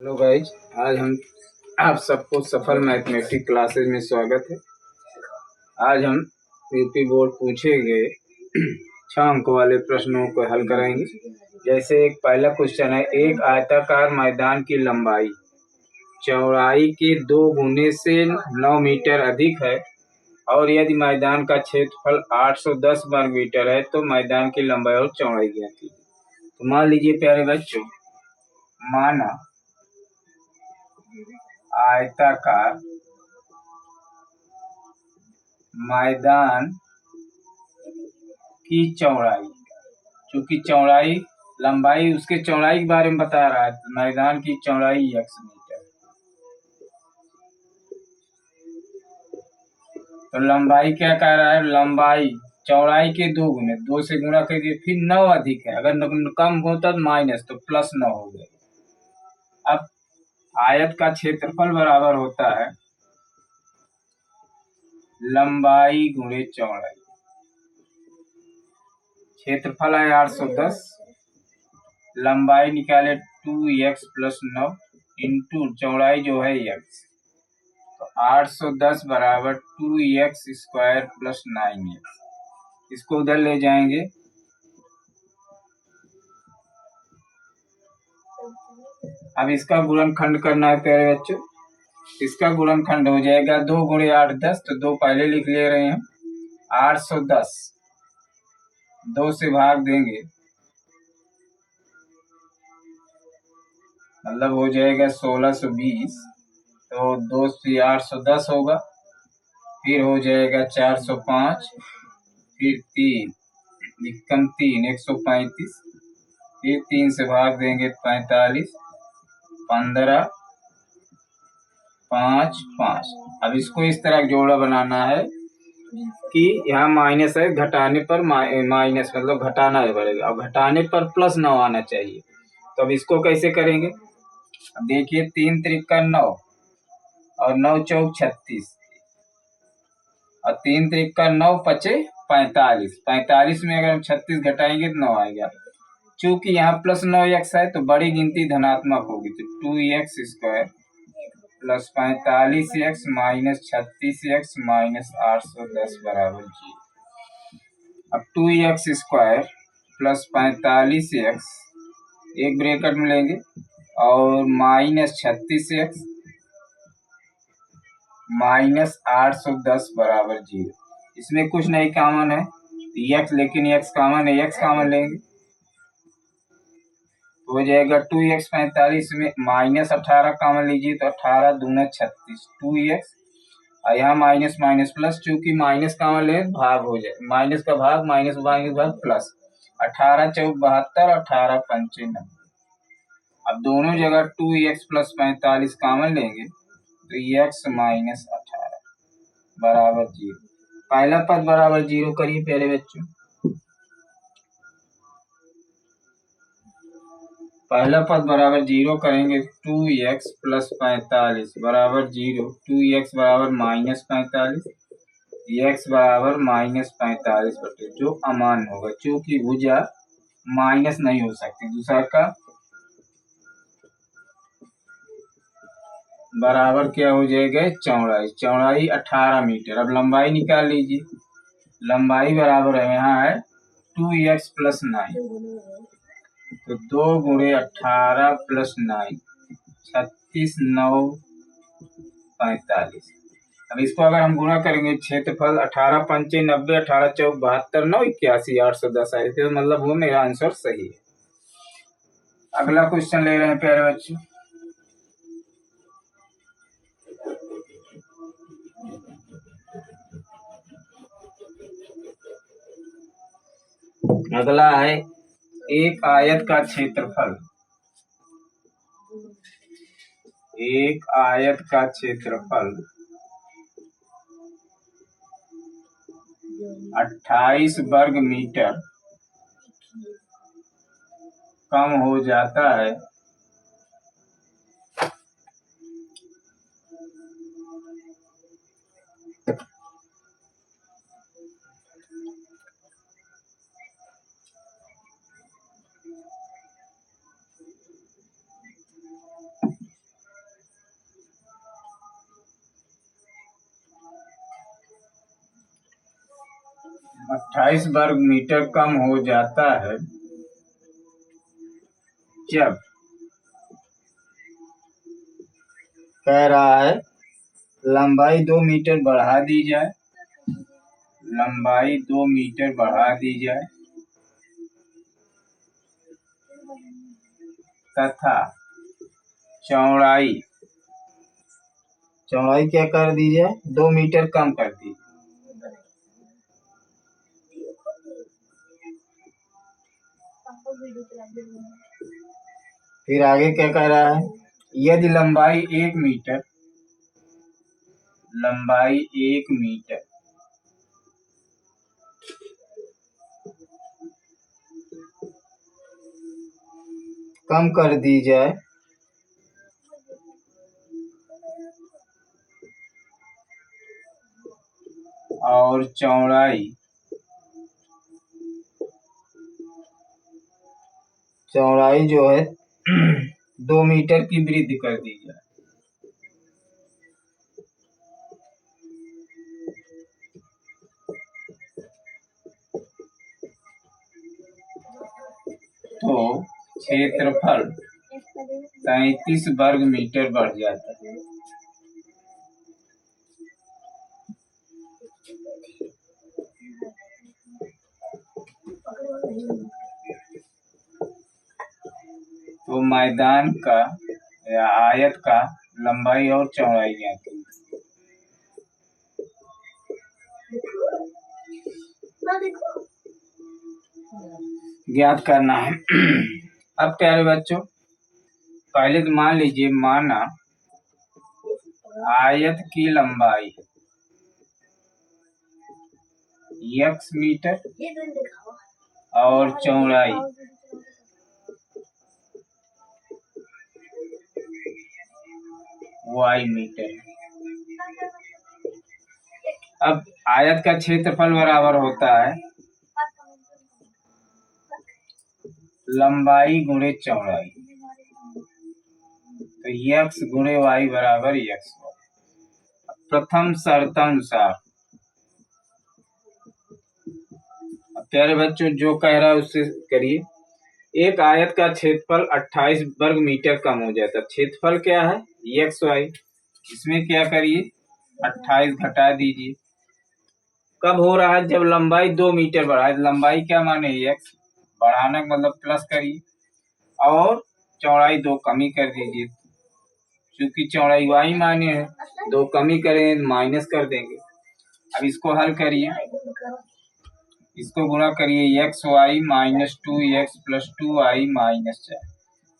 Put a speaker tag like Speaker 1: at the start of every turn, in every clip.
Speaker 1: Hello guys, आज हम आप सबको सफल मैथमेटिक्स क्लासेस में स्वागत है। आज हम यूपी बोर्ड पूछे गए 6 अंक वाले प्रश्नों को हल कराएंगे। जैसे एक पहला क्वेश्चन है, एक आयताकार मैदान की लंबाई चौड़ाई के 2 गुने से 9 मीटर अधिक है और यदि मैदान का क्षेत्रफल 810 वर्ग मीटर है तो मैदान की लंबाई और चौड़ाई ज्ञात कीजिए। तो मान लीजिए प्यारे बच्चों, माना आयताकार मैदान की चौड़ाई, चूंकि चौड़ाई लंबाई उसके चौड़ाई के बारे में बता रहा है, तो मैदान की चौड़ाई x मीटर, तो लंबाई क्या कह रहा है, लंबाई चौड़ाई के 2 गुने, 2 से गुणा करिए, फिर 9 अधिक है, अगर कम होता तो माइनस, तो प्लस 9 हो गया। अब आयत का क्षेत्रफल बराबर होता है लंबाई गुणे चौड़ाई। क्षेत्रफल है 810, लंबाई निकाले 2x + 9 इंटू चौड़ाई जो है x, तो 810 बराबर 2x² + 9x। इसको उधर ले जाएंगे, अब इसका गुणनखंड करना है प्यारे बच्चों। इसका गुणनखंड हो जाएगा 2 × 8 = 10, तो 2 पहले लिख ले रहे हैं। 810 2 से भाग देंगे, मतलब हो जाएगा 1620, तो 2 से 810 होगा, फिर हो जाएगा 405, फिर 3 3 135, फिर 3 से भाग देंगे 45, 15, 5 5। अब इसको इस तरह जोड़ा बनाना है कि यहाँ माइनस है, घटाने पर माइनस मतलब घटाना है पड़ेगा, अब घटाने पर प्लस 9 आना चाहिए। तो अब इसको कैसे करेंगे, अब देखिए 3 × 9 और 9 × 4 = 36 और 3 × 9 = 45। 45 में अगर हम 36 घटाएंगे तो 9 आएगा। चूंकि यहाँ प्लस 9x है तो बड़ी गिनती धनात्मक होगी, तो 2x² + 45x - 36x - 810 बराबर 0। अब 2x² + 45x एक ब्रैकेट में लेंगे और -36x - 810 बराबर 0। इसमें कुछ नहीं कॉमन है x, लेकिन x कॉमन है, x कॉमन लेंगे तो हो जाएगा 2x। 45 में -18 कॉमन लीजिए तो 18 दूना 36, 2x और यहाँ माइनस माइनस प्लस, चूंकि माइनस कॉमन ले भाग हो जाए, माइनस का भाग माइनस भाग प्लस, 18 × 4 = 72, 18 × 5 = 90। अब दोनों जगह 2x + 45 कॉमन लेंगे तो x - 18 बराबर 0। पहला पद बराबर 0 करिए प्यारे बच्चों। पहला पद बराबर 0 करेंगे, 2x + 45 बराबर 0, 2x बराबर -45, x बराबर -45 बटे जो अमान्य होगा, क्योंकि भुजा माइनस नहीं हो सकती। दूसरा का बराबर क्या हो जाएगा, चौड़ाई, चौड़ाई 18 मीटर। अब लंबाई निकाल लीजिए, लंबाई बराबर है यहाँ है 2x + 9, तो 2 × 18 + 9 36, 9 45। अब इसको अगर हम गुणा करेंगे, क्षेत्रफल 18 × 5 = 90, 18 × 4 = 72, 9 81, 810 आए थे, मतलब वो मेरा आंसर सही है। अगला क्वेश्चन ले रहे हैं प्यारे बच्चों, अगला है एक आयत का क्षेत्रफल, एक आयत का क्षेत्रफल 28 वर्ग मीटर कम हो जाता है 28 वर्ग मीटर कम हो जाता है जब कह रहा है लंबाई 2 मीटर बढ़ा दी जाए, लंबाई 2 मीटर बढ़ा दी जाए तथा चौड़ाई क्या कर दी जाए, 2 मीटर कम कर दी। फिर आगे क्या कह रहा है, यदि लंबाई 1 मीटर, लंबाई 1 मीटर कम कर दी जाए और चौड़ाई जो है 2 मीटर की वृद्धि कर दी जाए। तो क्षेत्रफल 33 वर्ग मीटर बढ़ जाता है। तो मैदान का या आयत का लंबाई और चौड़ाई ज्ञात करना है। अब प्यारे बच्चों, पहले तो मान लीजिए, माना आयत की लंबाई x मीटर और चौड़ाई y मीटर। अब आयत का क्षेत्रफल बराबर होता है लंबाई गुणे चौड़ाई, तो x गुणे y बराबर x। प्रथम शर्तानुसार प्यारे बच्चों जो कह रहा है उससे करिए। एक आयत का क्षेत्रफल 28 वर्ग मीटर कम हो जाता है। क्षेत्रफल क्या है, एक्स वाई। इसमें क्या करिए, 28 घटा दीजिए। कब हो रहा है, जब लंबाई 2 मीटर बढ़ा। लंबाई क्या माने, एक्स, बढ़ाना मतलब प्लस करिए, और चौड़ाई 2 कमी कर दीजिए। क्योंकि चौड़ाई वाई माने है, 2 कमी करें माइनस कर देंगे। अब इसको हल करिए, इसको गुणा करिए, x y -2x + 2y - 4।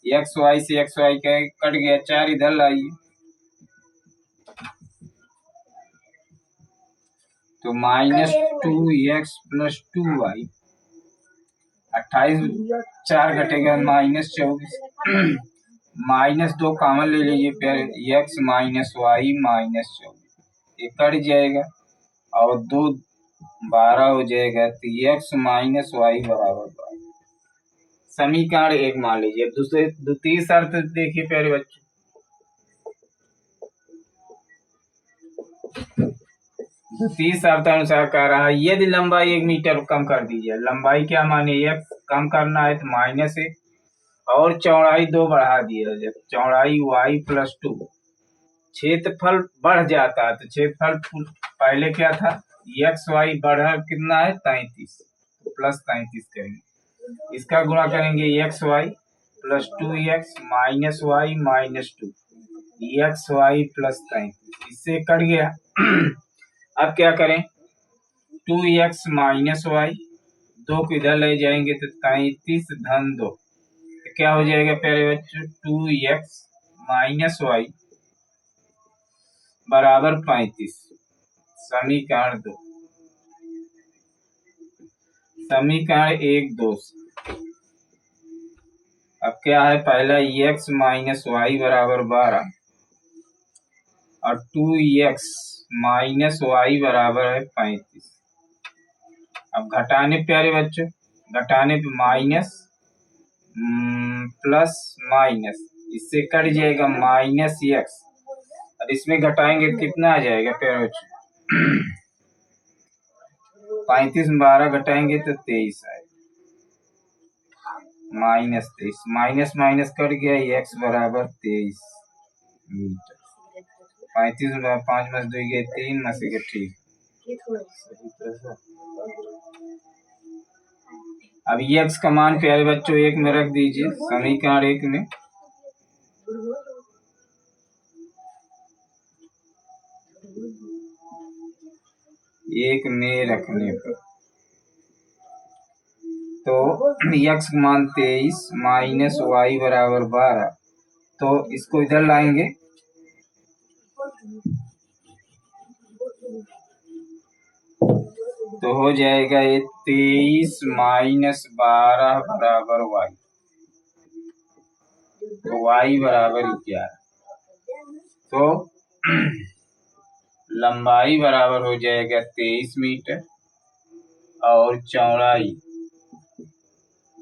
Speaker 1: X y से एक्स वाई कट गया, 4 इधर लाइए, तो -2x + 2y। 28 4 घटेगा -24। -2 कॉमन ले लीजिए, फिर x - y -24 ये कट जाएगा, और 2 12 हो जाएगा, तो x - y बराबर 12। समीकरण 1 मान लीजिए। द्वितीय शर्त देखिए प्यारे बच्चों, द्वितीय शर्त अनुसार कह रहा है यदि लंबाई 1 मीटर कम कर दीजिए। लंबाई क्या माने, x कम करना है तो -1, और चौड़ाई 2 बढ़ा दिया जाए, चौड़ाई y + 2। क्षेत्रफल बढ़ जाता है, तो क्षेत्रफल पहले क्या था, एक्स वाई बढ़ा कितना है 33, तो +33 करेंगे। इसका गुणा करेंगे, x y + 2x -y - 2, x y +33, इससे कट गया। अब क्या करें, 2x - y, 2 को इधर ले जाएंगे तो 33 धन 2, तो क्या हो जाएगा प्यारे बच्चों, 2x - y बराबर 35। समीकरण 2, समीकरण 1 2। अब क्या है, पहला x - y बराबर 12 और 2x - y बराबर है 35। अब घटाने प्यारे बच्चों, घटाने पे माइनस प्लस माइनस, इससे कट जाएगा -x, और इसमें घटाएंगे कितना आ जाएगा प्यारे बच्चों, 35 में 12 घटाएंगे तो 23 आएगा, -23, माइनस माइनस कट गया, x बराबर 23 मीटर। 35 में 5 में 2 गए 3 में से ठीक। अब x का मान प्यारे बच्चों 1 में रख दीजिए, समीकरण 1 में। एक में रखने पर तो x मान 23 माइनस y बराबर 12, तो इसको इधर लाएंगे तो हो जाएगा ये 23 माइनस 12 बराबर y, तो y बराबर 11। तो लंबाई बराबर हो जाएगा 23 मीटर और चौड़ाई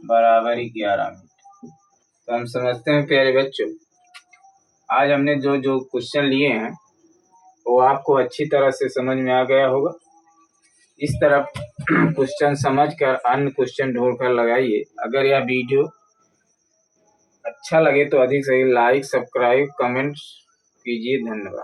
Speaker 1: बराबर 11 मीटर। तो हम समझते हैं प्यारे बच्चों, आज हमने जो जो क्वेश्चन लिए हैं वो आपको अच्छी तरह से समझ में आ गया होगा। इस तरह क्वेश्चन समझकर अन्य क्वेश्चन ढूंढकर लगाइए। अगर यह वीडियो अच्छा लगे तो अधिक से अधिक लाइक, सब्सक्राइब, कमेंट्स कीजिए। धन्यवाद।